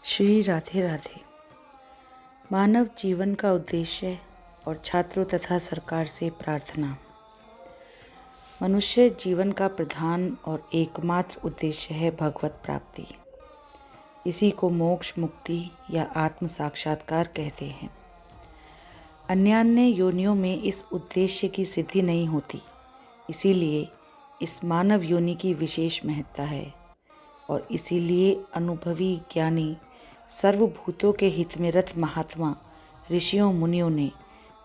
श्री राधे राधे। मानव जीवन का उद्देश्य और छात्रों तथा सरकार से प्रार्थना। मनुष्य जीवन का प्रधान और एकमात्र उद्देश्य है भगवत प्राप्ति। इसी को मोक्ष, मुक्ति या आत्म साक्षात्कार कहते हैं। अन्यान्य योनियों में इस उद्देश्य की सिद्धि नहीं होती, इसीलिए इस मानव योनि की विशेष महत्ता है और इसीलिए अनुभवी ज्ञानी सर्वभूतों के हित में रत महात्मा ऋषियों मुनियों ने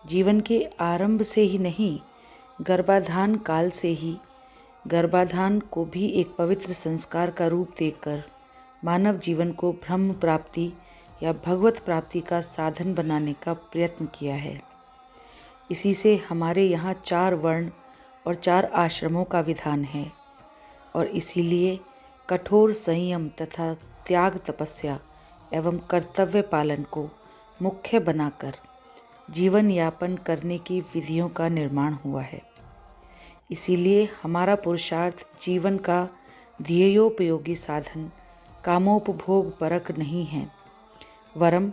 जीवन के आरंभ से ही नहीं, गर्भाधान काल से ही गर्भाधान को भी एक पवित्र संस्कार का रूप देकर मानव जीवन को ब्रह्म प्राप्ति या भगवत प्राप्ति का साधन बनाने का प्रयत्न किया है। इसी से हमारे यहाँ 4 वर्ण और 4 आश्रमों का विधान है और इसीलिए कठोर संयम तथा त्याग, तपस्या एवं कर्तव्य पालन को मुख्य बनाकर जीवन यापन करने की विधियों का निर्माण हुआ है। इसीलिए हमारा पुरुषार्थ जीवन का ध्येयोपयोगी साधन कामोपभोग परक नहीं है, वरम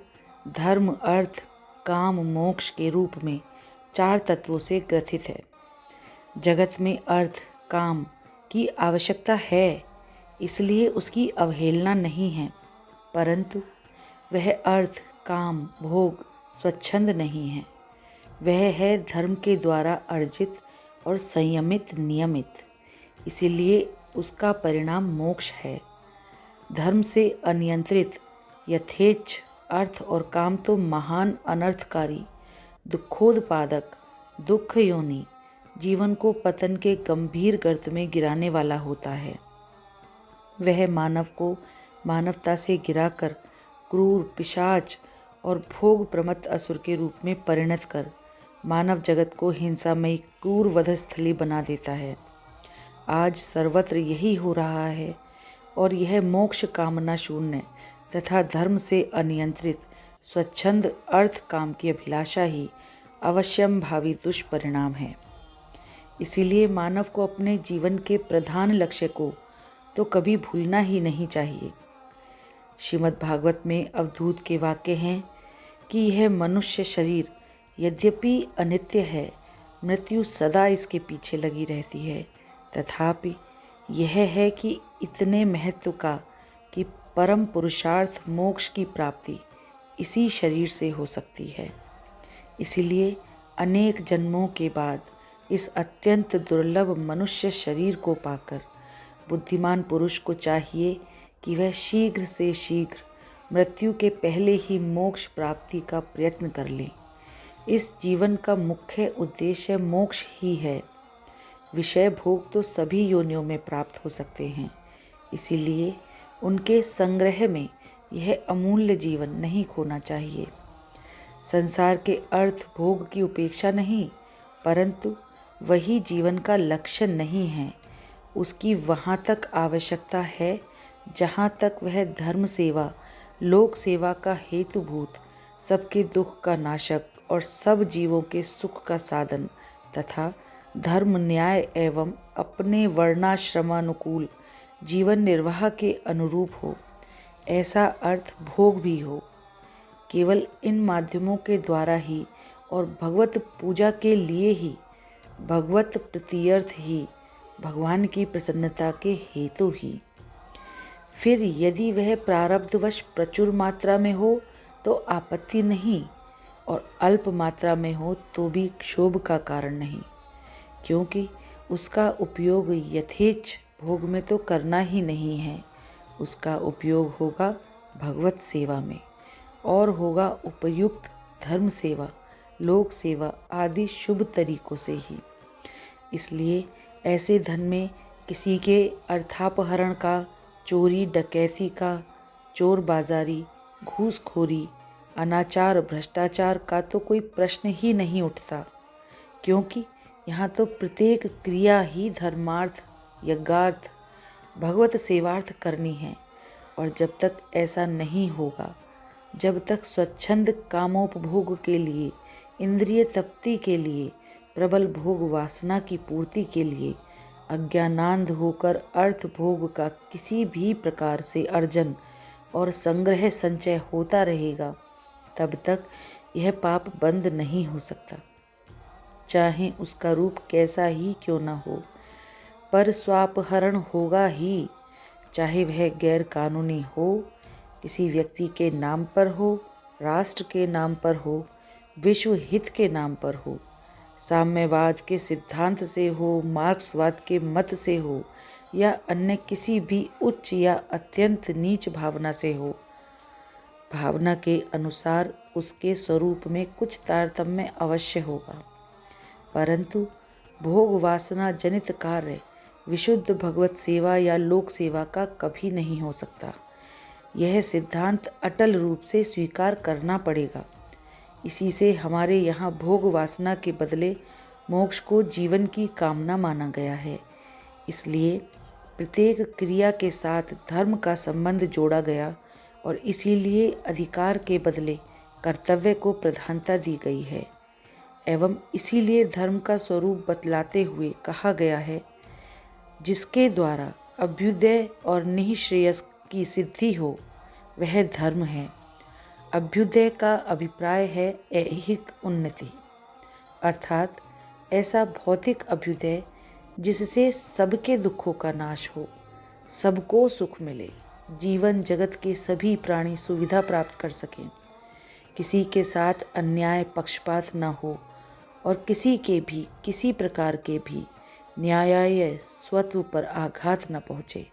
धर्म, अर्थ, काम, मोक्ष के रूप में 4 तत्वों से ग्रथित है। जगत में अर्थ, काम की आवश्यकता है, इसलिए उसकी अवहेलना नहीं है, परंतु वह अर्थ, काम, भोग स्वच्छंद नहीं है। वह है धर्म के द्वारा अर्जित और संयमित, नियमित, इसीलिए उसका परिणाम मोक्ष है। धर्म से अनियंत्रित यथेच्छ अर्थ और काम तो महान अनर्थकारी, दुखोत्पादक, दुख योनि, जीवन को पतन के गंभीर गर्त में गिराने वाला होता है। वह मानव को मानवता से गिराकर क्रूर, पिशाच और भोग प्रमत्त असुर के रूप में परिणत कर मानव जगत को हिंसामयी क्रूर वधस्थली बना देता है। आज सर्वत्र यही हो रहा है और यह मोक्ष कामना शून्य तथा धर्म से अनियंत्रित स्वच्छंद अर्थ काम की अभिलाषा ही अवश्यम भावी दुष्परिणाम है। इसीलिए मानव को अपने जीवन के प्रधान लक्ष्य को तो कभी भूलना ही नहीं चाहिए। श्रीमद् भागवत में अवधूत के वाक्य हैं कि यह मनुष्य शरीर यद्यपि अनित्य है, मृत्यु सदा इसके पीछे लगी रहती है, तथापि यह है कि इतने महत्व का कि परम पुरुषार्थ मोक्ष की प्राप्ति इसी शरीर से हो सकती है। इसीलिए अनेक जन्मों के बाद इस अत्यंत दुर्लभ मनुष्य शरीर को पाकर बुद्धिमान पुरुष को चाहिए कि वह शीघ्र से शीघ्र मृत्यु के पहले ही मोक्ष प्राप्ति का प्रयत्न कर ले। इस जीवन का मुख्य उद्देश्य मोक्ष ही है। विषय भोग तो सभी योनियों में प्राप्त हो सकते हैं, इसीलिए उनके संग्रह में यह अमूल्य जीवन नहीं खोना चाहिए। संसार के अर्थ भोग की उपेक्षा नहीं, परंतु वही जीवन का लक्ष्य नहीं है। उसकी वहाँ तक आवश्यकता है जहाँ तक वह धर्म सेवा, लोक सेवा का हेतुभूत, सबके दुख का नाशक और सब जीवों के सुख का साधन तथा धर्म, न्याय एवं अपने वर्णाश्रमानुकूल जीवन निर्वाह के अनुरूप हो, ऐसा अर्थ भोग भी हो। केवल इन माध्यमों के द्वारा ही और भगवत पूजा के लिए ही, भगवत प्रीत्यर्थ ही, भगवान की प्रसन्नता के हेतु ही। फिर यदि वह प्रारब्धवश प्रचुर मात्रा में हो तो आपत्ति नहीं, और अल्प मात्रा में हो तो भी क्षोभ का कारण नहीं, क्योंकि उसका उपयोग यथेच्छ भोग में तो करना ही नहीं है। उसका उपयोग होगा भगवत सेवा में और होगा उपयुक्त धर्म सेवा, लोक सेवा आदि शुभ तरीकों से ही। इसलिए ऐसे धन में किसी के अर्थापहरण का, चोरी डकैती का, चोर बाजारी, घूसखोरी, अनाचार, भ्रष्टाचार का तो कोई प्रश्न ही नहीं उठता, क्योंकि यहाँ तो प्रत्येक क्रिया ही धर्मार्थ, यज्ञार्थ, भगवत सेवार्थ करनी है। और जब तक ऐसा नहीं होगा, जब तक स्वच्छंद कामोपभोग के लिए, इंद्रिय तृप्ति के लिए, प्रबल भोग वासना की पूर्ति के लिए अज्ञानांध होकर अर्थ भोग का किसी भी प्रकार से अर्जन और संग्रह संचय होता रहेगा, तब तक यह पाप बंद नहीं हो सकता। चाहे उसका रूप कैसा ही क्यों न हो, पर स्वापहरण होगा ही। चाहे वह गैर कानूनी हो, किसी व्यक्ति के नाम पर हो, राष्ट्र के नाम पर हो, विश्व हित के नाम पर हो, साम्यवाद के सिद्धांत से हो, मार्क्सवाद के मत से हो, या अन्य किसी भी उच्च या अत्यंत नीच भावना से हो। भावना के अनुसार उसके स्वरूप में कुछ तारतम्य अवश्य होगा, परंतु भोग वासना जनित कार्य विशुद्ध भगवत सेवा या लोक सेवा का कभी नहीं हो सकता। यह सिद्धांत अटल रूप से स्वीकार करना पड़ेगा। इसी से हमारे यहाँ भोग वासना के बदले मोक्ष को जीवन की कामना माना गया है। इसलिए प्रत्येक क्रिया के साथ धर्म का संबंध जोड़ा गया और इसीलिए अधिकार के बदले कर्तव्य को प्रधानता दी गई है। एवं इसीलिए धर्म का स्वरूप बतलाते हुए कहा गया है, जिसके द्वारा अभ्युदय और निःश्रेयस की सिद्धि हो, वह धर्म है। अभ्युदय का अभिप्राय है ऐहिक उन्नति, अर्थात ऐसा भौतिक अभ्युदय जिससे सबके दुखों का नाश हो, सबको सुख मिले, जीवन जगत के सभी प्राणी सुविधा प्राप्त कर सकें, किसी के साथ अन्याय पक्षपात न हो और किसी के भी किसी प्रकार के भी न्याय स्वत्व पर आघात न पहुँचे,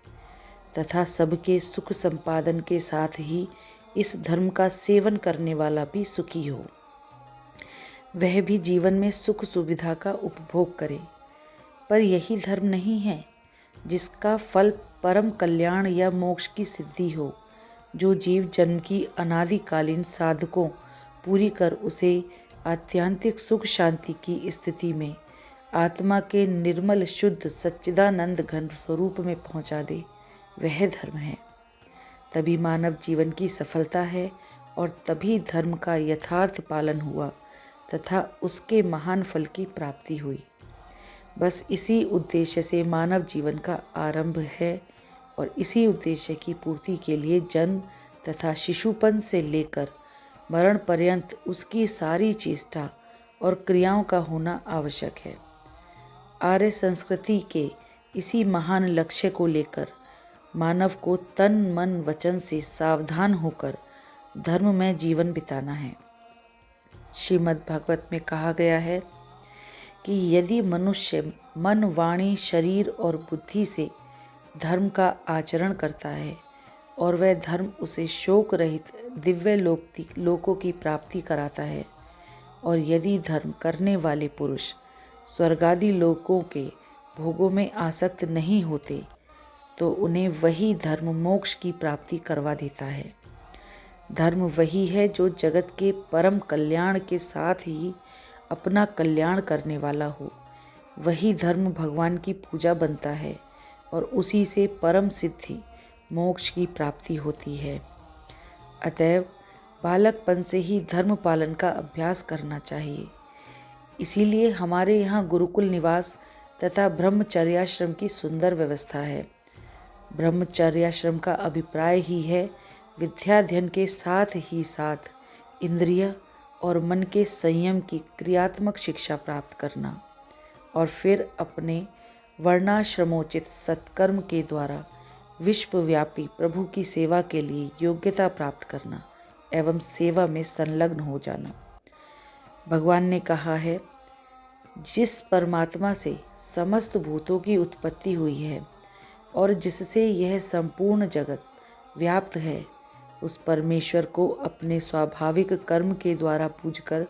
तथा सबके सुख संपादन के साथ ही इस धर्म का सेवन करने वाला भी सुखी हो, वह भी जीवन में सुख सुविधा का उपभोग करे। पर यही धर्म नहीं है जिसका फल परम कल्याण या मोक्ष की सिद्धि हो, जो जीव जन्म की अनादिकालीन साधकों पूरी कर उसे आत्यंतिक सुख शांति की स्थिति में आत्मा के निर्मल शुद्ध सच्चिदानंद घन स्वरूप में पहुंचा दे, वह धर्म है। तभी मानव जीवन की सफलता है और तभी धर्म का यथार्थ पालन हुआ तथा उसके महान फल की प्राप्ति हुई। बस इसी उद्देश्य से मानव जीवन का आरंभ है और इसी उद्देश्य की पूर्ति के लिए जन्म तथा शिशुपन से लेकर मरण पर्यंत उसकी सारी चेष्टा और क्रियाओं का होना आवश्यक है। आर्य संस्कृति के इसी महान लक्ष्य को लेकर मानव को तन मन वचन से सावधान होकर धर्म में जीवन बिताना है। श्रीमद् भागवत में कहा गया है कि यदि मनुष्य मन वाणी शरीर और बुद्धि से धर्म का आचरण करता है और वह धर्म उसे शोक रहित दिव्य लोकों की प्राप्ति कराता है, और यदि धर्म करने वाले पुरुष स्वर्गादि लोकों के भोगों में आसक्त नहीं होते, तो उन्हें वही धर्म मोक्ष की प्राप्ति करवा देता है। धर्म वही है जो जगत के परम कल्याण के साथ ही अपना कल्याण करने वाला हो। वही धर्म भगवान की पूजा बनता है और उसी से परम सिद्धि मोक्ष की प्राप्ति होती है। अतएव बालकपन से ही धर्म पालन का अभ्यास करना चाहिए। इसीलिए हमारे यहाँ गुरुकुल निवास तथा ब्रह्मचर्याश्रम की सुंदर व्यवस्था है। ब्रह्मचर्याश्रम का अभिप्राय ही है विद्याध्ययन के साथ ही साथ इंद्रिय और मन के संयम की क्रियात्मक शिक्षा प्राप्त करना और फिर अपने वर्णाश्रमोचित सत्कर्म के द्वारा विश्वव्यापी प्रभु की सेवा के लिए योग्यता प्राप्त करना एवं सेवा में संलग्न हो जाना। भगवान ने कहा है, जिस परमात्मा से समस्त भूतों की उत्पत्ति हुई है और जिससे यह संपूर्ण जगत व्याप्त है, उस परमेश्वर को अपने स्वाभाविक कर्म के द्वारा पूजकर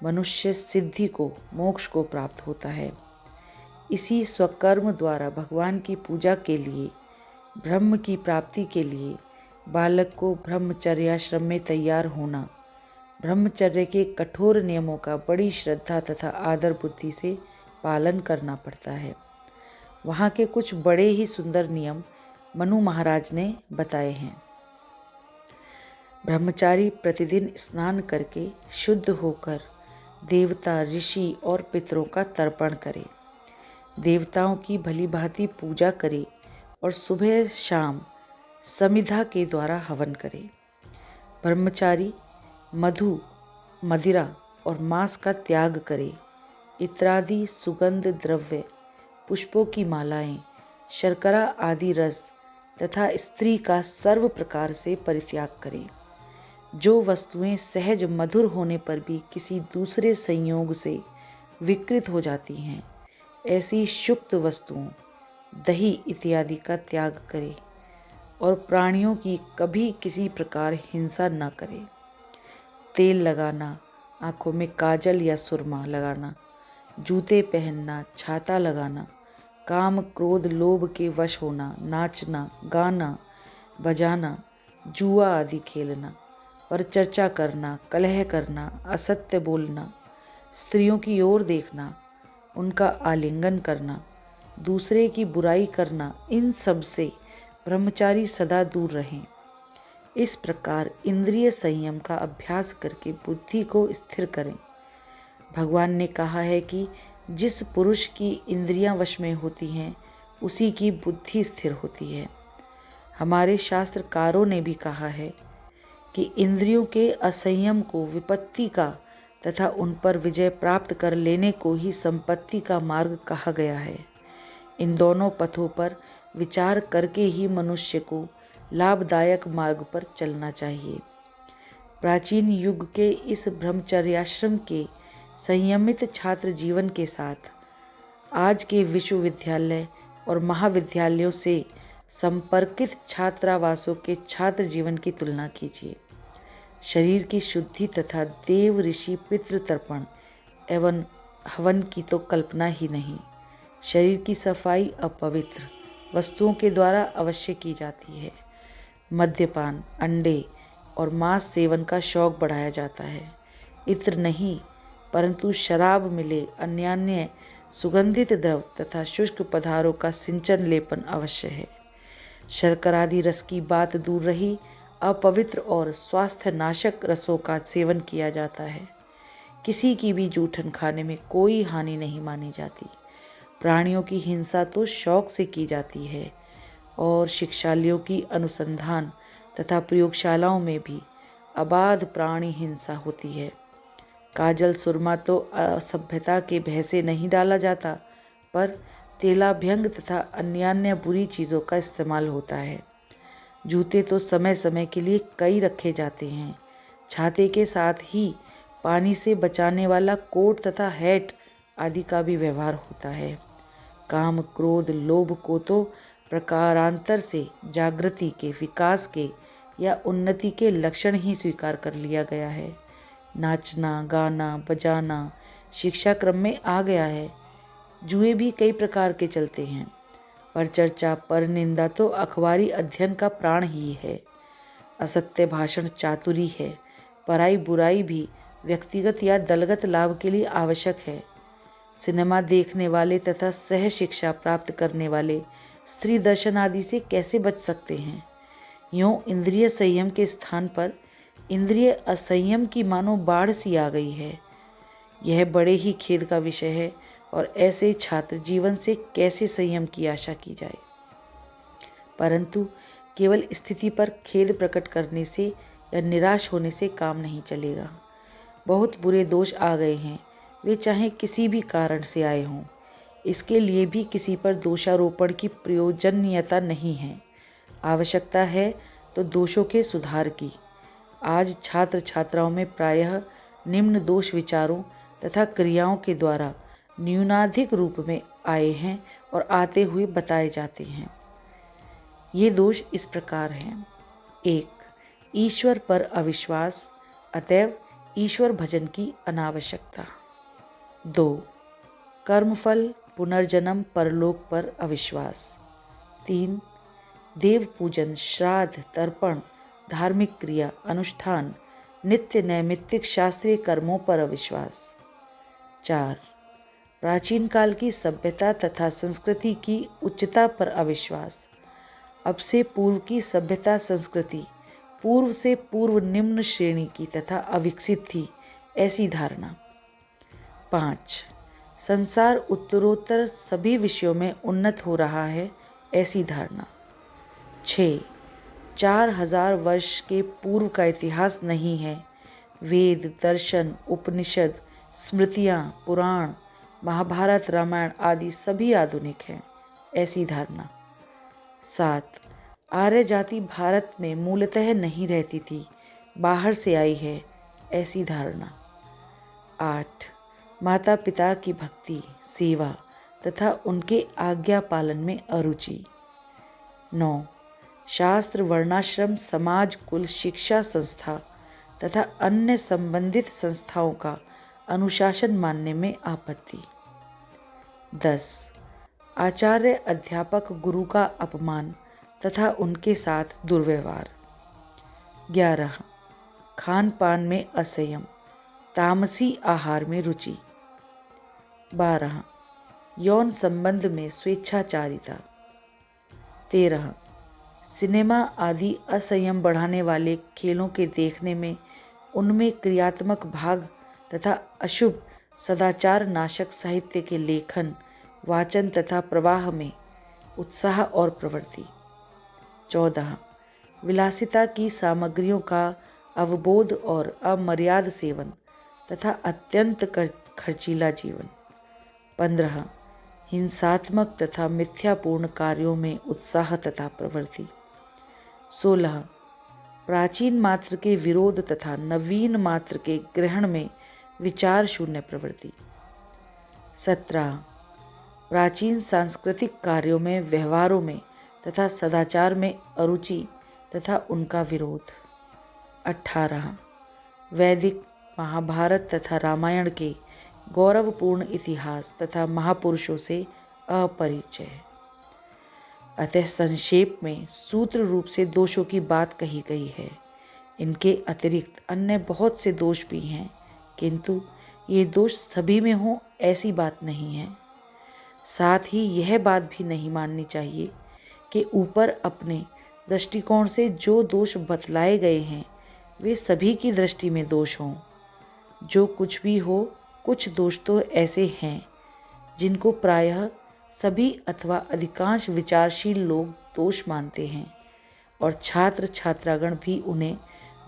मनुष्य सिद्धि को मोक्ष को प्राप्त होता है। इसी स्वकर्म द्वारा भगवान की पूजा के लिए ब्रह्म की प्राप्ति के लिए बालक को ब्रह्मचर्याश्रम में तैयार होना, ब्रह्मचर्य के कठोर नियमों का बड़ी श्रद्धा तथा आदर बुद्धि से पालन करना पड़ता है। वहाँ के कुछ बड़े ही सुंदर नियम मनु महाराज ने बताए हैं। ब्रह्मचारी प्रतिदिन स्नान करके शुद्ध होकर देवता ऋषि और पितरों का तर्पण करे, देवताओं की भली भांति पूजा करे और सुबह शाम समिधा के द्वारा हवन करे। ब्रह्मचारी मधु, मदिरा और मांस का त्याग करे। इत्रादि सुगंध द्रव्य, पुष्पों की मालाएं, शर्करा आदि रस तथा स्त्री का सर्व प्रकार से परित्याग करे। जो वस्तुएं सहज मधुर होने पर भी किसी दूसरे संयोग से विकृत हो जाती हैं, ऐसी शुक्त वस्तुओं, दही इत्यादि का त्याग करे और प्राणियों की कभी किसी प्रकार हिंसा न करे। तेल लगाना, आंखों में काजल या सुरमा लगाना, जूते पहनना, छाता लगाना, काम क्रोध लोभ के वश होना, नाचना गाना बजाना, जुआ आदि खेलना, पर चर्चा करना, कलह करना, असत्य बोलना, स्त्रियों की ओर देखना, उनका आलिंगन करना, दूसरे की बुराई करना, इन सब से ब्रह्मचारी सदा दूर रहें। इस प्रकार इंद्रिय संयम का अभ्यास करके बुद्धि को स्थिर करें। भगवान ने कहा है कि जिस पुरुष की इंद्रियां वश में होती हैं, उसी की बुद्धि स्थिर होती है। हमारे शास्त्रकारों ने भी कहा है कि इंद्रियों के असंयम को विपत्ति का तथा उन पर विजय प्राप्त कर लेने को ही संपत्ति का मार्ग कहा गया है। इन दोनों पथों पर विचार करके ही मनुष्य को लाभदायक मार्ग पर चलना चाहिए। प्राचीन युग के इस ब्रह्मचर्याश्रम के संयमित छात्र जीवन के साथ आज के विश्वविद्यालय और महाविद्यालयों से संपर्कित छात्रावासों के छात्र जीवन की तुलना कीजिए। शरीर की शुद्धि तथा देव ऋषि पितृ तर्पण एवं हवन की तो कल्पना ही नहीं। शरीर की सफाई अपवित्र वस्तुओं के द्वारा अवश्य की जाती है। मद्यपान, अंडे और मांस सेवन का शौक बढ़ाया जाता है। इत्र नहीं, परंतु शराब मिले अन्यान्य सुगंधित द्रव तथा शुष्क पदार्थों का सिंचन लेपन अवश्य है। शर्करादि रस की बात दूर रही, अपवित्र और स्वास्थ्य नाशक रसों का सेवन किया जाता है। किसी की भी जूठन खाने में कोई हानि नहीं मानी जाती। प्राणियों की हिंसा तो शौक से की जाती है और शिक्षालयों की अनुसंधान तथा प्रयोगशालाओं में भी अबाध प्राणी हिंसा होती है। काजल सुरमा तो असभ्यता के भय से नहीं डाला जाता, पर तेलाभ्यंग तथा अन्यान्य बुरी चीज़ों का इस्तेमाल होता है। जूते तो समय समय के लिए कई रखे जाते हैं। छाते के साथ ही पानी से बचाने वाला कोट तथा हैट आदि का भी व्यवहार होता है। काम क्रोध लोभ को तो प्रकारांतर से जागृति के, विकास के या उन्नति के लक्षण ही स्वीकार कर लिया गया है। नाचना गाना बजाना शिक्षा क्रम में आ गया है। जुए भी कई प्रकार के चलते हैं, पर चर्चा पर निंदा तो अखबारी अध्ययन का प्राण ही है। असत्य भाषण चातुरी है। पराई बुराई भी व्यक्तिगत या दलगत लाभ के लिए आवश्यक है। सिनेमा देखने वाले तथा सह शिक्षा प्राप्त करने वाले स्त्री दर्शन आदि से कैसे बच सकते हैं? यूं इंद्रिय संयम के स्थान पर इंद्रिय असंयम की मानो बाढ़ सी आ गई है। यह बड़े ही खेद का विषय है और ऐसे छात्र जीवन से कैसे संयम की आशा की जाए। परंतु केवल स्थिति पर खेद प्रकट करने से या निराश होने से काम नहीं चलेगा। बहुत बुरे दोष आ गए हैं, वे चाहे किसी भी कारण से आए हों। इसके लिए भी किसी पर दोषारोपण की प्रयोजनीयता नहीं है। आवश्यकता है तो दोषों के सुधार की। आज छात्र छात्राओं में प्रायः निम्न दोष विचारों तथा क्रियाओं के द्वारा न्यूनाधिक रूप में आए हैं और आते हुए बताए जाते हैं। ये दोष इस प्रकार हैं। 1. ईश्वर पर अविश्वास, अतएव ईश्वर भजन की अनावश्यकता। 2. कर्मफल, पुनर्जन्म, परलोक पर अविश्वास। 3. देव पूजन, श्राद्ध, तर्पण, धार्मिक क्रिया, अनुष्ठान, नित्य नैमित्तिक शास्त्रीय कर्मों पर अविश्वास। 4. प्राचीन काल की सभ्यता तथा संस्कृति की उच्चता पर अविश्वास। अब से पूर्व की सभ्यता संस्कृति पूर्व से पूर्व निम्न श्रेणी की तथा अविकसित थी, ऐसी धारणा। 5. संसार उत्तरोत्तर सभी विषयों में उन्नत हो रहा है, ऐसी धारणा। 6. 4000 वर्ष के पूर्व का इतिहास नहीं है। वेद, दर्शन, उपनिषद, स्मृतियाँ, पुराण, महाभारत, रामायण आदि सभी आधुनिक हैं, ऐसी धारणा। 7. आर्य जाति भारत में मूलतः नहीं रहती थी, बाहर से आई है, ऐसी धारणा। 8. माता पिता की भक्ति, सेवा तथा उनके आज्ञा पालन में अरुचि। 9. शास्त्र, वर्णाश्रम, समाज, कुल, शिक्षा संस्था तथा अन्य संबंधित संस्थाओं का अनुशासन मानने में आपत्ति। 10. आचार्य, अध्यापक, गुरु का अपमान तथा उनके साथ दुर्व्यवहार। 11. खान पान में असंयम, तामसी आहार में रुचि। 12. यौन संबंध में स्वेच्छाचारिता। 13. सिनेमा आदि असंयम बढ़ाने वाले खेलों के देखने में उनमें क्रियात्मक भाग तथा अशुभ सदाचार नाशक साहित्य के लेखन, वाचन तथा प्रवाह में उत्साह और प्रवृत्ति। 14. विलासिता की सामग्रियों का अवबोध और अमर्याद सेवन तथा अत्यंत खर्चीला जीवन। 15. हिंसात्मक तथा मिथ्यापूर्ण कार्यों में उत्साह तथा प्रवृत्ति। 16. प्राचीन मात्र के विरोध तथा नवीन मात्र के ग्रहण में विचार शून्य प्रवृत्ति। 17. प्राचीन सांस्कृतिक कार्यों में, व्यवहारों में तथा सदाचार में अरुचि तथा उनका विरोध। 18. वैदिक, महाभारत तथा रामायण के गौरवपूर्ण इतिहास तथा महापुरुषों से अपरिचय। अतः संक्षेप में सूत्र रूप से दोषों की बात कही गई है। इनके अतिरिक्त अन्य बहुत से दोष भी हैं, किंतु ये दोष सभी में हो ऐसी बात नहीं है। साथ ही यह बात भी नहीं माननी चाहिए कि ऊपर अपने दृष्टिकोण से जो दोष बतलाए गए हैं वे सभी की दृष्टि में दोष हों। जो कुछ भी हो, कुछ दोष तो ऐसे हैं जिनको प्रायः सभी अथवा अधिकांश विचारशील लोग दोष मानते हैं और छात्र छात्रागण भी उन्हें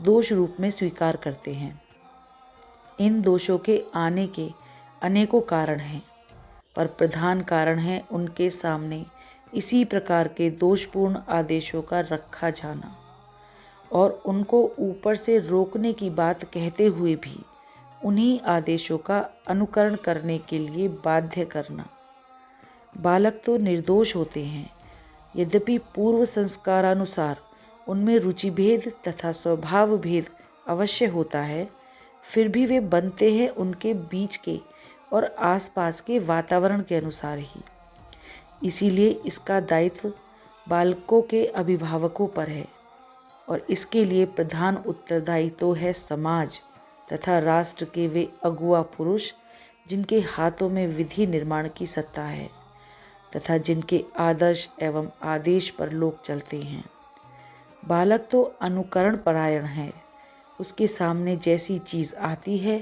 दोष रूप में स्वीकार करते हैं। इन दोषों के आने के अनेकों कारण हैं, पर प्रधान कारण है उनके सामने इसी प्रकार के दोषपूर्ण आदेशों का रखा जाना और उनको ऊपर से रोकने की बात कहते हुए भी उन्हीं आदेशों का अनुकरण करने के लिए बाध्य करना। बालक तो निर्दोष होते हैं, यद्यपि पूर्व संस्कारानुसार उनमें रुचि भेद तथा स्वभाव भेद अवश्य होता है, फिर भी वे बनते हैं उनके बीच के और आसपास के वातावरण के अनुसार ही। इसीलिए इसका दायित्व बालकों के अभिभावकों पर है और इसके लिए प्रधान उत्तरदायी तो है समाज तथा राष्ट्र के वे अगुआ पुरुष जिनके हाथों में विधि निर्माण की सत्ता है तथा जिनके आदर्श एवं आदेश पर लोग चलते हैं। बालक तो अनुकरण परायण है, उसके सामने जैसी चीज़ आती है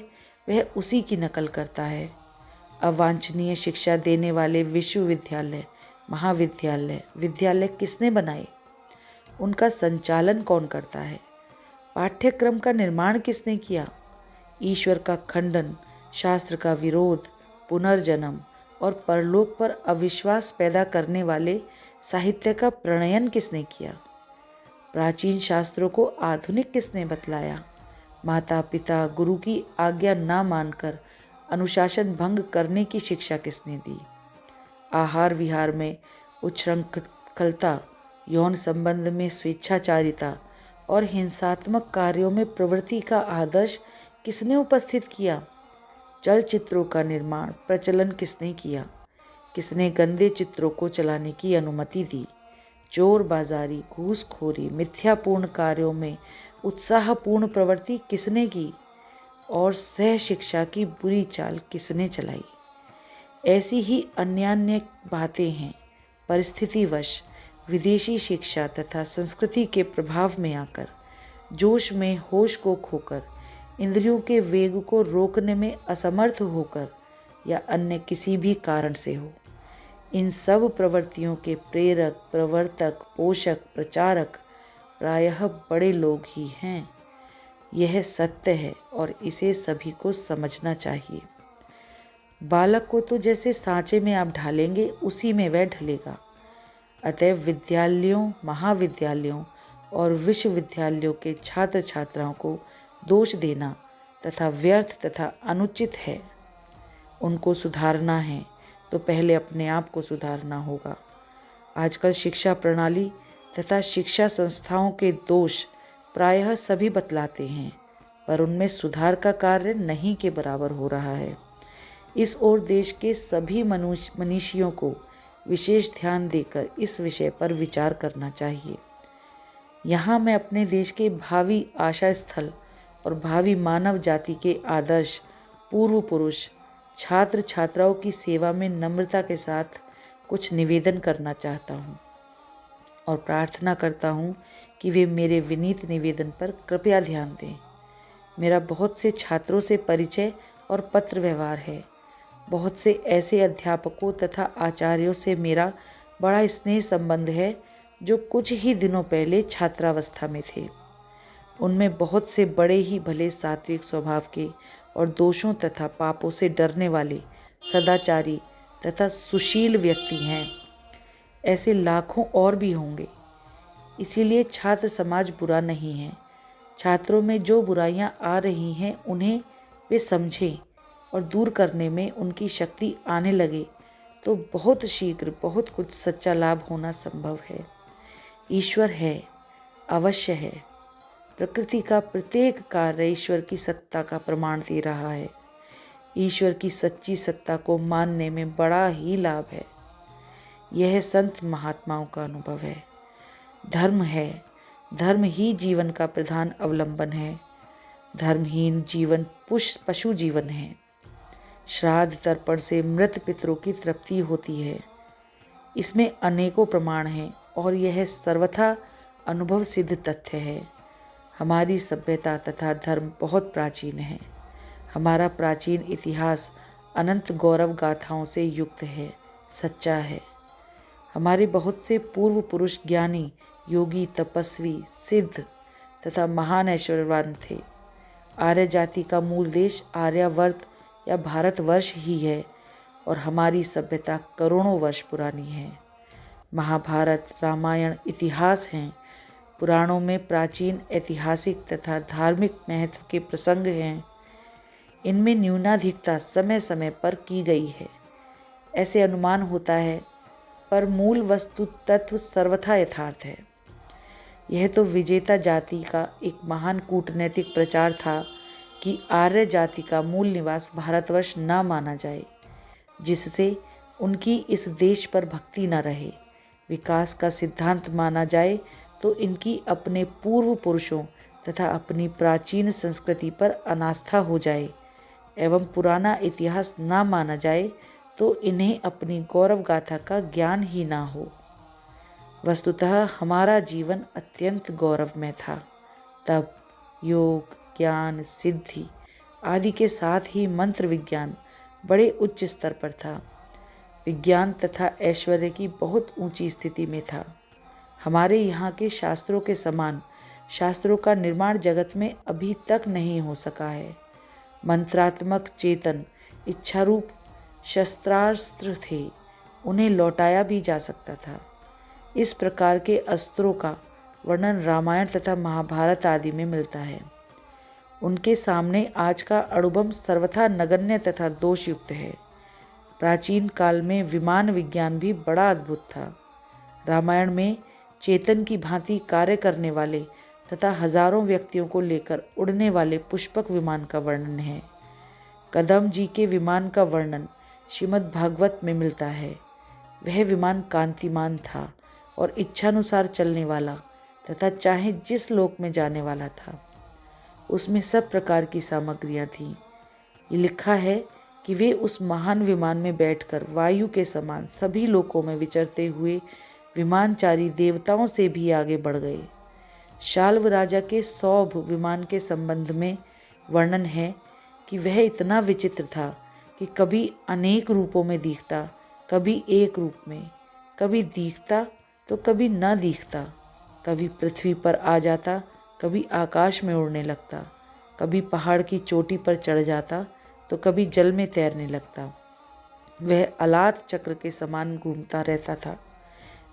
वह उसी की नकल करता है। अवांछनीय शिक्षा देने वाले विश्वविद्यालय, महाविद्यालय, विद्यालय किसने बनाए? उनका संचालन कौन करता है? पाठ्यक्रम का निर्माण किसने किया? ईश्वर का खंडन, शास्त्र का विरोध, पुनर्जन्म और परलोक पर अविश्वास पैदा करने वाले साहित्य का प्रणयन किसने किया? प्राचीन शास्त्रों को आधुनिक किसने बतलाया? माता पिता, गुरु की आज्ञा ना मानकर अनुशासन भंग करने की शिक्षा किसने दी? आहार विहार में उच्छृंखलता, यौन संबंध में स्वेच्छाचारिता और हिंसात्मक कार्यों में प्रवृत्ति का आदर्श किसने उपस्थित किया? चलचित्रों का निर्माण, प्रचलन किसने किया? किसने गंदे चित्रों को चलाने की अनुमति दी? चोर बाजारी, घूसखोरी, मिथ्यापूर्ण कार्यों में उत्साहपूर्ण प्रवृत्ति किसने की? और सह शिक्षा की बुरी चाल किसने चलाई? ऐसी ही अन्य बातें हैं। परिस्थितिवश विदेशी शिक्षा तथा संस्कृति के प्रभाव में आकर, जोश में होश को खोकर, इंद्रियों के वेग को रोकने में असमर्थ होकर या अन्य किसी भी कारण से हो, इन सब प्रवृत्तियों के प्रेरक, प्रवर्तक, पोषक, प्रचारक प्रायः बड़े लोग ही हैं। यह सत्य है और इसे सभी को समझना चाहिए। बालक को तो जैसे सांचे में आप ढालेंगे उसी में वह ढलेगा। अतएव विद्यालयों, महाविद्यालयों और विश्वविद्यालयों के छात्र छात्राओं को दोष देना तथा व्यर्थ तथा अनुचित है। उनको सुधारना है तो पहले अपने आप को सुधारना होगा। आजकल शिक्षा प्रणाली तथा शिक्षा संस्थाओं के दोष प्रायः सभी बतलाते हैं, पर उनमें सुधार का कार्य नहीं के बराबर हो रहा है। इस ओर देश के सभी मनीषियों को विशेष ध्यान देकर इस विषय पर विचार करना चाहिए। यहाँ मैं अपने देश के भावी आशा स्थल और भावी मानव जाति के आदर्श पूर्व पुरुष छात्र छात्राओं की सेवा में नम्रता के साथ कुछ निवेदन करना चाहता हूँ और प्रार्थना करता हूँ कि वे मेरे विनीत निवेदन पर कृपया ध्यान दें। मेरा बहुत से छात्रों से परिचय और पत्र व्यवहार है। बहुत से ऐसे अध्यापकों तथा आचार्यों से मेरा बड़ा स्नेह संबंध है जो कुछ ही दिनों पहले छात्रावस्था में थे। उनमें बहुत से बड़े ही भले सात्विक स्वभाव के और दोषों तथा पापों से डरने वाले सदाचारी तथा सुशील व्यक्ति हैं। ऐसे लाखों और भी होंगे। इसीलिए छात्र समाज बुरा नहीं है। छात्रों में जो बुराइयां आ रही हैं उन्हें वे समझें और दूर करने में उनकी शक्ति आने लगे तो बहुत शीघ्र बहुत कुछ सच्चा लाभ होना संभव है। ईश्वर है, अवश्य है। प्रकृति का प्रत्येक कार्य ईश्वर की सत्ता का प्रमाण दे रहा है। ईश्वर की सच्ची सत्ता को मानने में बड़ा ही लाभ है। यह संत महात्माओं का अनुभव है। धर्म है, धर्म ही जीवन का प्रधान अवलंबन है। धर्महीन जीवन पशु जीवन है। श्राद्ध तर्पण से मृत पितरों की तृप्ति होती है। इसमें अनेकों प्रमाण हैं और यह सर्वथा अनुभव सिद्ध तथ्य है। हमारी सभ्यता तथा धर्म बहुत प्राचीन है। हमारा प्राचीन इतिहास अनंत गौरव गाथाओं से युक्त है, सच्चा है। हमारे बहुत से पूर्व पुरुष ज्ञानी, योगी, तपस्वी, सिद्ध तथा महान ऐश्वर्यवान थे। आर्य जाति का मूल देश आर्यावर्त या भारतवर्ष ही है और हमारी सभ्यता करोड़ों वर्ष पुरानी है। महाभारत, रामायण इतिहास हैं। पुराणों में प्राचीन ऐतिहासिक तथा धार्मिक महत्व के प्रसंग हैं। इनमें न्यूनाधिकता समय समय पर की गई है, ऐसे अनुमान होता है, पर मूल वस्तु तत्व सर्वथा यथार्थ है। यह तो विजेता जाति का एक महान कूटनैतिक प्रचार था कि आर्य जाति का मूल निवास भारतवर्ष न माना जाए, जिससे उनकी इस देश पर भक्ति न रहे। विकास का सिद्धांत माना जाए तो इनकी अपने पूर्व पुरुषों तथा अपनी प्राचीन संस्कृति पर अनास्था हो जाए एवं पुराना इतिहास न माना जाए तो इन्हें अपनी गौरव गाथा का ज्ञान ही ना हो। वस्तुतः हमारा जीवन अत्यंत गौरवमय था। तब योग, ज्ञान, सिद्धि आदि के साथ ही मंत्र विज्ञान बड़े उच्च स्तर पर था। विज्ञान तथा ऐश्वर्य की बहुत ऊंची स्थिति में था। हमारे यहाँ के शास्त्रों के समान शास्त्रों का निर्माण जगत में अभी तक नहीं हो सका है। मंत्रात्मक चेतन इच्छारूप शस्त्रास्त्र थे, उन्हें लौटाया भी जा सकता था। इस प्रकार के अस्त्रों का वर्णन रामायण तथा महाभारत आदि में मिलता है। उनके सामने आज का अणुबम सर्वथा नगण्य तथा दोषयुक्त है। प्राचीन काल में विमान विज्ञान भी बड़ा अद्भुत था। रामायण में चेतन की भांति कार्य करने वाले तथा हजारों व्यक्तियों को लेकर उड़ने वाले पुष्पक विमान का वर्णन है। कदम जी के विमान का वर्णन श्रीमद् भागवत में मिलता है। वह विमान कांतिमान था और इच्छानुसार चलने वाला तथा चाहे जिस लोक में जाने वाला था। उसमें सब प्रकार की सामग्रियां थीं। ये लिखा है कि वे उस महान विमान में बैठकर वायु के समान सभी लोकों में विचरते हुए विमानचारी देवताओं से भी आगे बढ़ गए। शाल्व राजा के सौभ विमान के संबंध में वर्णन है कि वह इतना विचित्र था कि कभी अनेक रूपों में दिखता, कभी एक रूप में, कभी दिखता तो कभी न दिखता, कभी पृथ्वी पर आ जाता, कभी आकाश में उड़ने लगता, कभी पहाड़ की चोटी पर चढ़ जाता तो कभी जल में तैरने लगता। वह अलात चक्र के समान घूमता रहता था।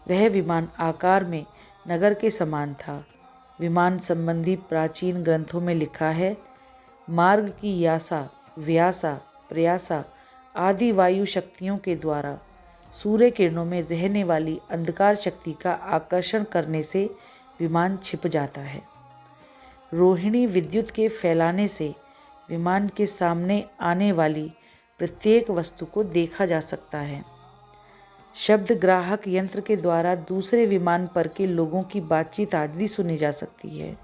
वह विमान आकार में नगर के समान था। विमान संबंधी प्राचीन ग्रंथों में लिखा है, मार्ग की यासा, व्यासा, प्रयासा आदि वायु शक्तियों के द्वारा सूर्य किरणों में रहने वाली अंधकार शक्ति का आकर्षण करने से विमान छिप जाता है। रोहिणी विद्युत के फैलाने से विमान के सामने आने वाली प्रत्येक वस्तु को देखा जा सकता है। शब्द ग्राहक यंत्र के द्वारा दूसरे विमान पर के लोगों की बातचीत आदि सुनी जा सकती है।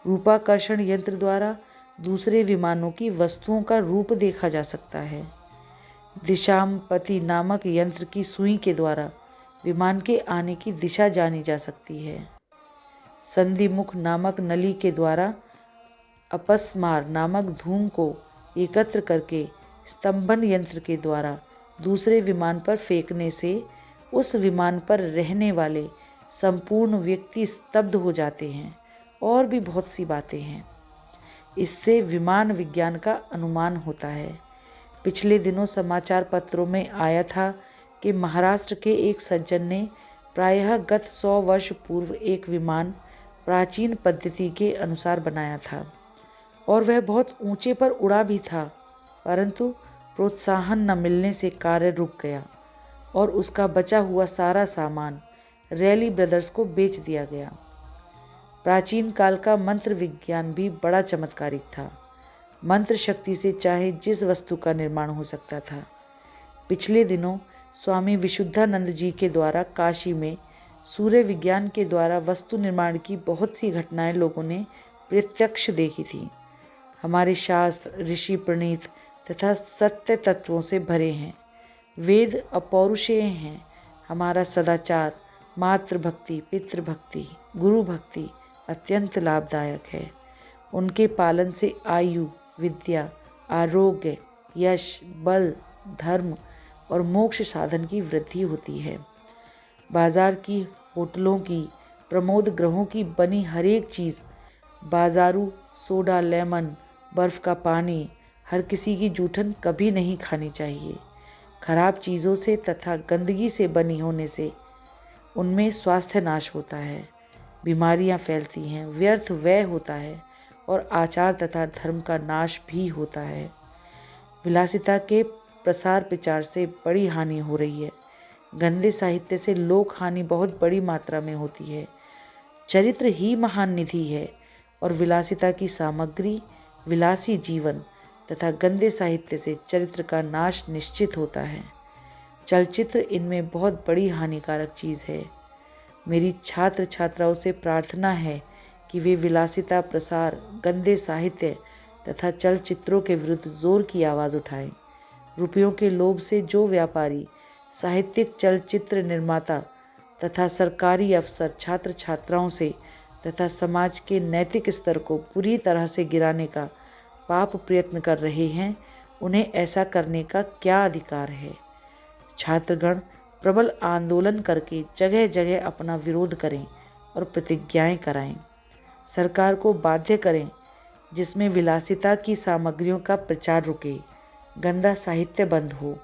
रूपाकर्षण यंत्र द्वारा दूसरे विमानों की वस्तुओं का रूप देखा जा सकता है। दिशामपति नामक यंत्र की सुई के द्वारा विमान के आने की दिशा जानी जा सकती है। संधिमुख नामक नली के द्वारा अपस्मार नामक धूम को एकत्र करके स्तंभन यंत्र के द्वारा दूसरे विमान पर फेंकने से उस विमान पर रहने वाले संपूर्ण व्यक्ति स्तब्ध हो जाते हैं। और भी बहुत सी बातें हैं। इससे विमान विज्ञान का अनुमान होता है। पिछले दिनों समाचार पत्रों में आया था कि महाराष्ट्र के एक सज्जन ने प्रायः गत 100 वर्ष पूर्व एक विमान प्राचीन पद्धति के अनुसार बनाया था और वह बहुत ऊंचे पर उड़ा भी था, परंतु प्रोत्साहन न मिलने से कार्य रुक गया और उसका बचा हुआ सारा सामान रैली ब्रदर्स को बेच दिया गया। प्राचीन काल का मंत्र विज्ञान भी बड़ा चमत्कारिक था। मंत्र शक्ति से चाहे जिस वस्तु का निर्माण हो सकता था। पिछले दिनों स्वामी विशुद्धानंद जी के द्वारा काशी में सूर्य विज्ञान के द्वारा वस्तु निर्माण की बहुत सी घटनाएं लोगों ने प्रत्यक्ष देखी थी। हमारे शास्त्र ऋषि प्रणीत तथा सत्य तत्वों से भरे हैं। वेद अपौरुषेय हैं। हमारा सदाचार, मातृभक्ति, पितृभक्ति, गुरु भक्ति अत्यंत लाभदायक है। उनके पालन से आयु, विद्या, आरोग्य, यश, बल, धर्म और मोक्ष साधन की वृद्धि होती है। बाजार की, होटलों की, प्रमोद ग्रहों की बनी हर एक चीज़, बाजारू सोडा, लेमन, बर्फ़ का पानी, हर किसी की जूठन कभी नहीं खानी चाहिए। खराब चीज़ों से तथा गंदगी से बनी होने से उनमें स्वास्थ्य नाश होता है, बीमारियां फैलती हैं, व्यर्थ व्यय होता है और आचार तथा धर्म का नाश भी होता है। विलासिता के प्रसार प्रचार से बड़ी हानि हो रही है। गंदे साहित्य से लोक हानि बहुत बड़ी मात्रा में होती है। चरित्र ही महान निधि है और विलासिता की सामग्री, विलासी जीवन तथा गंदे साहित्य से चरित्र का नाश निश्चित होता है। चलचित्र इनमें बहुत बड़ी हानिकारक चीज़ है। मेरी छात्र छात्राओं से प्रार्थना है कि वे विलासिता, प्रसार, गंदे साहित्य तथा चलचित्रों के विरुद्ध जोर की आवाज़ उठाएं। रुपयों के लोभ से जो व्यापारी, साहित्यिक, चलचित्र निर्माता तथा सरकारी अफसर छात्र छात्राओं से तथा समाज के नैतिक स्तर को पूरी तरह से गिराने का पाप प्रयत्न कर रहे हैं, उन्हें ऐसा करने का क्या अधिकार है। छात्रगण प्रबल आंदोलन करके जगह जगह अपना विरोध करें और प्रतिज्ञाएं कराएं। सरकार को बाध्य करें जिसमें विलासिता की सामग्रियों का प्रचार रुके, गंदा साहित्य बंद हो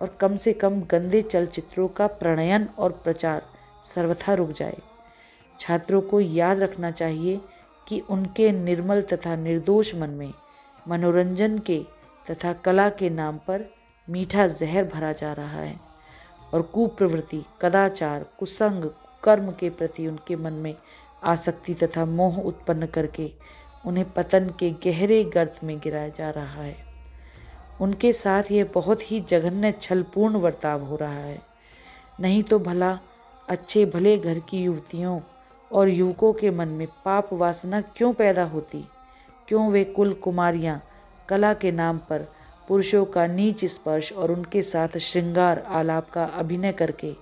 और कम से कम गंदे चलचित्रों का प्रणयन और प्रचार सर्वथा रुक जाए। छात्रों को याद रखना चाहिए कि उनके निर्मल तथा निर्दोष मन में मनोरंजन के तथा कला के नाम पर मीठा जहर भरा जा रहा है और कुप्रवृत्ति, कदाचार, कुसंग, कर्म के प्रति उनके मन में आसक्ति तथा मोह उत्पन्न करके उन्हें पतन के गहरे गर्त में गिराया जा रहा है। उनके साथ यह बहुत ही जघन्य छलपूर्ण बर्ताव हो रहा है। नहीं तो भला अच्छे भले घर की युवतियों और युवकों के मन में पाप वासना क्यों पैदा होती? क्यों वे कुल कुमारियाँ कला के नाम पर पुरुषों का नीच स्पर्श और उनके साथ श्रृंगार आलाप का अभिनय करके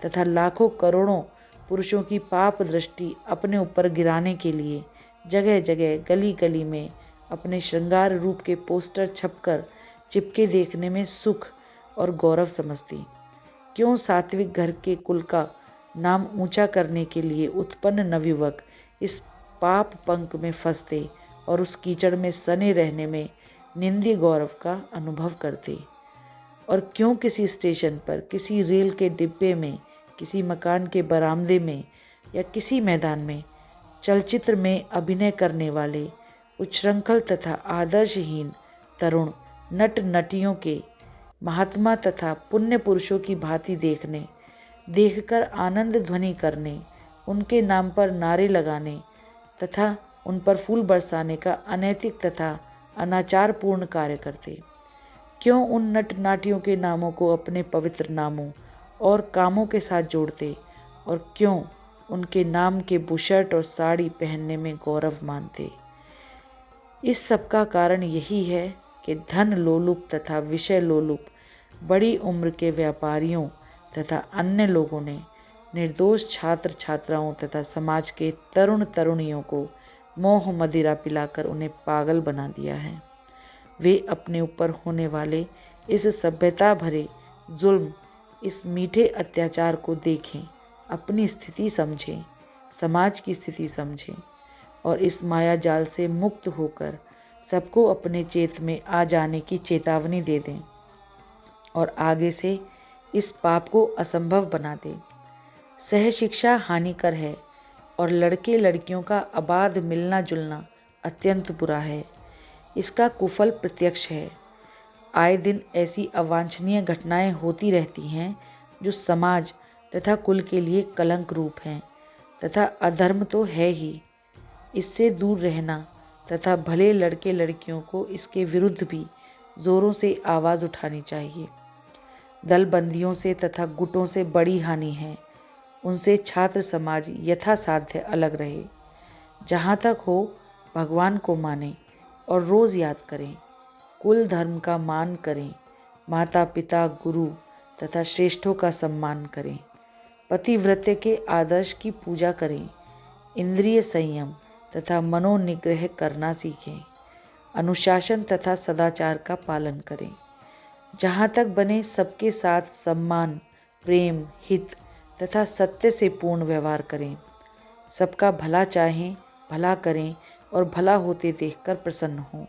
तथा लाखों करोड़ों पुरुषों की पाप दृष्टि अपने ऊपर गिराने के लिए जगह जगह गली गली में अपने श्रृंगार रूप के पोस्टर छपकर चिपके देखने में सुख और गौरव समझती? क्यों सात्विक घर के कुल का नाम ऊंचा करने के लिए उत्पन्न नवयुवक इस पाप पंख में फंसते और उस कीचड़ में सने रहने में निंद्य गौरव का अनुभव करते। और क्यों किसी स्टेशन पर, किसी रेल के डिब्बे में, किसी मकान के बरामदे में या किसी मैदान में चलचित्र में अभिनय करने वाले उच्छृंखल तथा आदर्शहीन तरुण नट नटियों के महात्मा तथा पुण्य पुरुषों की भांति देखकर आनंद ध्वनि करने, उनके नाम पर नारे लगाने तथा उन पर फूल बरसाने का अनैतिक तथा अनाचारपूर्ण कार्य करते। क्यों उन नट नाटियों के नामों को अपने पवित्र नामों और कामों के साथ जोड़ते और क्यों उनके नाम के बुशर्ट और साड़ी पहनने में गौरव मानते। इस सब का कारण यही है कि धन लोलुप तथा विषय लोलुप बड़ी उम्र के व्यापारियों तथा अन्य लोगों ने निर्दोष छात्र छात्राओं तथा समाज के तरुण तरुणियों को मोह मदिरा पिलाकर उन्हें पागल बना दिया है। वे अपने ऊपर होने वाले इस सभ्यता भरे जुल्म, इस मीठे अत्याचार को देखें, अपनी स्थिति समझें, समाज की स्थिति समझें और इस माया जाल से मुक्त होकर सबको अपने चेत में आ जाने की चेतावनी दे दें और आगे से इस पाप को असंभव बना दें। सह शिक्षा हानिकर है और लड़के लड़कियों का अबाध मिलना जुलना अत्यंत बुरा है। इसका कुफल प्रत्यक्ष है। आए दिन ऐसी अवांछनीय घटनाएं होती रहती हैं जो समाज तथा कुल के लिए कलंक रूप हैं तथा अधर्म तो है ही। इससे दूर रहना तथा भले लड़के लड़कियों को इसके विरुद्ध भी जोरों से आवाज़ उठानी चाहिए। दलबंदियों से तथा गुटों से बड़ी हानि है। उनसे छात्र समाज यथासाध्य अलग रहे। जहाँ तक हो भगवान को माने और रोज़ याद करें। कुल धर्म का मान करें। माता पिता गुरु तथा श्रेष्ठों का सम्मान करें। पतिव्रत्य के आदर्श की पूजा करें। इंद्रिय संयम तथा मनोनिग्रह करना सीखें। अनुशासन तथा सदाचार का पालन करें। जहाँ तक बने सबके साथ सम्मान, प्रेम, हित तथा सत्य से पूर्ण व्यवहार करें। सबका भला चाहें, भला करें और भला होते देखकर प्रसन्न हों।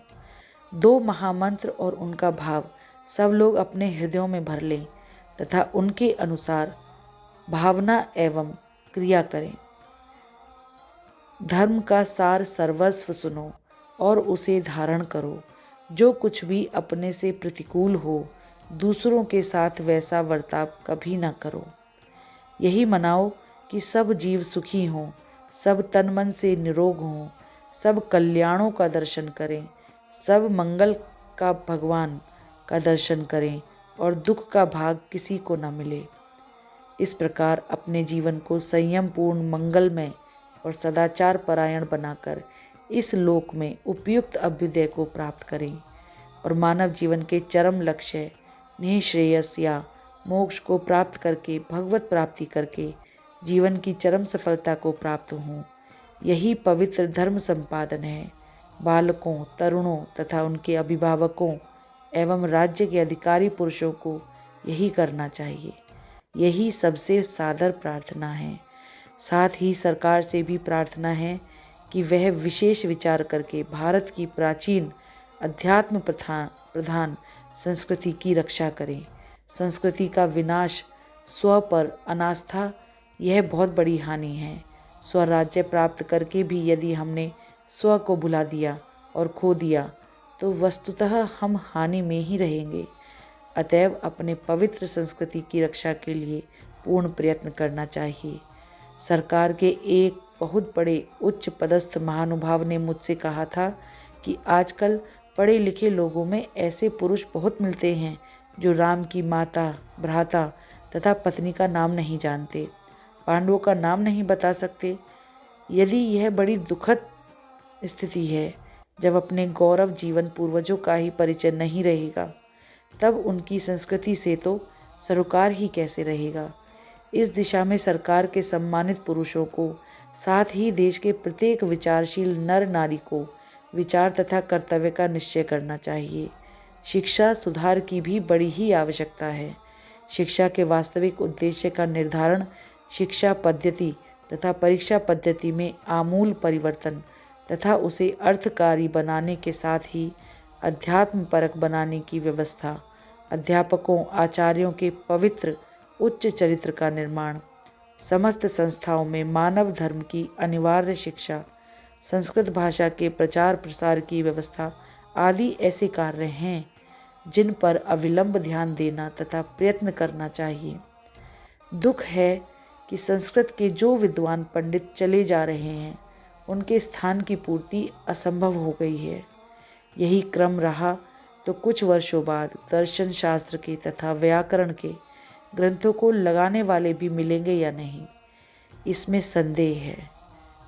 दो महामंत्र और उनका भाव सब लोग अपने हृदयों में भर लें तथा उनके अनुसार भावना एवं क्रिया करें। धर्म का सार सर्वस्व सुनो और उसे धारण करो। जो कुछ भी अपने से प्रतिकूल हो, दूसरों के साथ वैसा बर्ताव कभी न करो। यही मनाओ कि सब जीव सुखी हों, सब तन मन से निरोग हों, सब कल्याणों का दर्शन करें, सब मंगल का भगवान का दर्शन करें और दुख का भाग किसी को न मिले। इस प्रकार अपने जीवन को संयम पूर्ण, मंगलमय और सदाचार परायण बनाकर इस लोक में उपयुक्त अभ्युदय को प्राप्त करें और मानव जीवन के चरम लक्ष्य निःश्रेयस या मोक्ष को प्राप्त करके भगवत प्राप्ति करके जीवन की चरम सफलता को प्राप्त हों। यही पवित्र धर्म संपादन है। बालकों, तरुणों तथा उनके अभिभावकों एवं राज्य के अधिकारी पुरुषों को यही करना चाहिए। यही सबसे सादर प्रार्थना है। साथ ही सरकार से भी प्रार्थना है कि वह विशेष विचार करके भारत की प्राचीन अध्यात्म प्रधान संस्कृति की रक्षा करें। संस्कृति का विनाश, स्व पर अनास्था, यह बहुत बड़ी हानि है। स्वराज्य प्राप्त करके भी यदि हमने स्व को भुला दिया और खो दिया तो वस्तुतः हम हानि में ही रहेंगे। अतएव अपने पवित्र संस्कृति की रक्षा के लिए पूर्ण प्रयत्न करना चाहिए। सरकार के एक बहुत बड़े उच्च पदस्थ महानुभाव ने मुझसे कहा था कि आजकल पढ़े लिखे लोगों में ऐसे पुरुष बहुत मिलते हैं जो राम की माता, भ्राता तथा पत्नी का नाम नहीं जानते, पांडवों का नाम नहीं बता सकते। यदि यह बड़ी दुखद स्थिति है, जब अपने गौरव जीवन पूर्वजों का ही परिचय नहीं रहेगा, तब उनकी संस्कृति से तो सरोकार ही कैसे रहेगा। इस दिशा में सरकार के सम्मानित पुरुषों को, साथ ही देश के प्रत्येक विचारशील नर नारी को विचार तथा कर्तव्य का निश्चय करना चाहिए। शिक्षा सुधार की भी बड़ी ही आवश्यकता है। शिक्षा के वास्तविक उद्देश्य का निर्धारण शिक्षा पद्धति तथा परीक्षा पद्धति में आमूल परिवर्तन तथा उसे अर्थकारी बनाने के साथ ही अध्यात्मपरक बनाने की व्यवस्था, अध्यापकों आचार्यों के पवित्र उच्च चरित्र का निर्माण, समस्त संस्थाओं में मानव धर्म की अनिवार्य शिक्षा, संस्कृत भाषा के प्रचार प्रसार की व्यवस्था आदि ऐसे कार्य हैं जिन पर अविलंब ध्यान देना तथा प्रयत्न करना चाहिए। दुख है कि संस्कृत के जो विद्वान पंडित चले जा रहे हैं उनके स्थान की पूर्ति असंभव हो गई है। यही क्रम रहा तो कुछ वर्षों बाद दर्शन शास्त्र के तथा व्याकरण के ग्रंथों को लगाने वाले भी मिलेंगे या नहीं, इसमें संदेह है।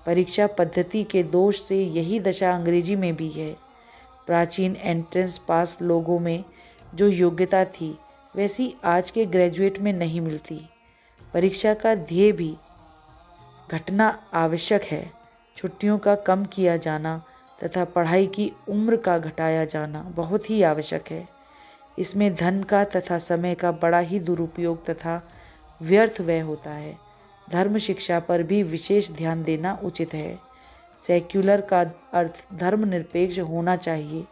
परीक्षा पद्धति के दोष से यही दशा अंग्रेजी में भी है। प्राचीन एंट्रेंस पास लोगों में जो योग्यता थी वैसी आज के ग्रेजुएट में नहीं मिलती। परीक्षा का ध्येय भी घटना आवश्यक है। छुट्टियों का कम किया जाना तथा पढ़ाई की उम्र का घटाया जाना बहुत ही आवश्यक है। इसमें धन का तथा समय का बड़ा ही दुरुपयोग तथा व्यर्थ व्यय होता है। धर्म शिक्षा पर भी विशेष ध्यान देना उचित है। सेक्युलर का अर्थ धर्मनिरपेक्ष होना चाहिए,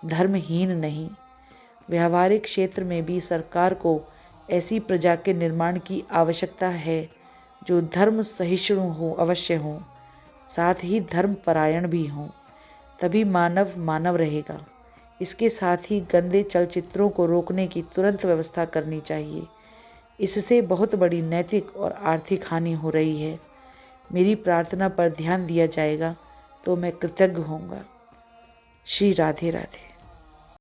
धर्महीन नहीं। व्यावहारिक क्षेत्र में भी सरकार को ऐसी प्रजा के निर्माण की आवश्यकता है जो धर्म सहिष्णु हो अवश्य हो, साथ ही धर्मपरायण भी हो, तभी मानव मानव रहेगा। इसके साथ ही गंदे चलचित्रों को रोकने की तुरंत व्यवस्था करनी चाहिए। इससे बहुत बड़ी नैतिक और आर्थिक हानि हो रही है। मेरी प्रार्थना पर ध्यान दिया जाएगा तो मैं कृतज्ञ होऊंगा। श्री राधे राधे।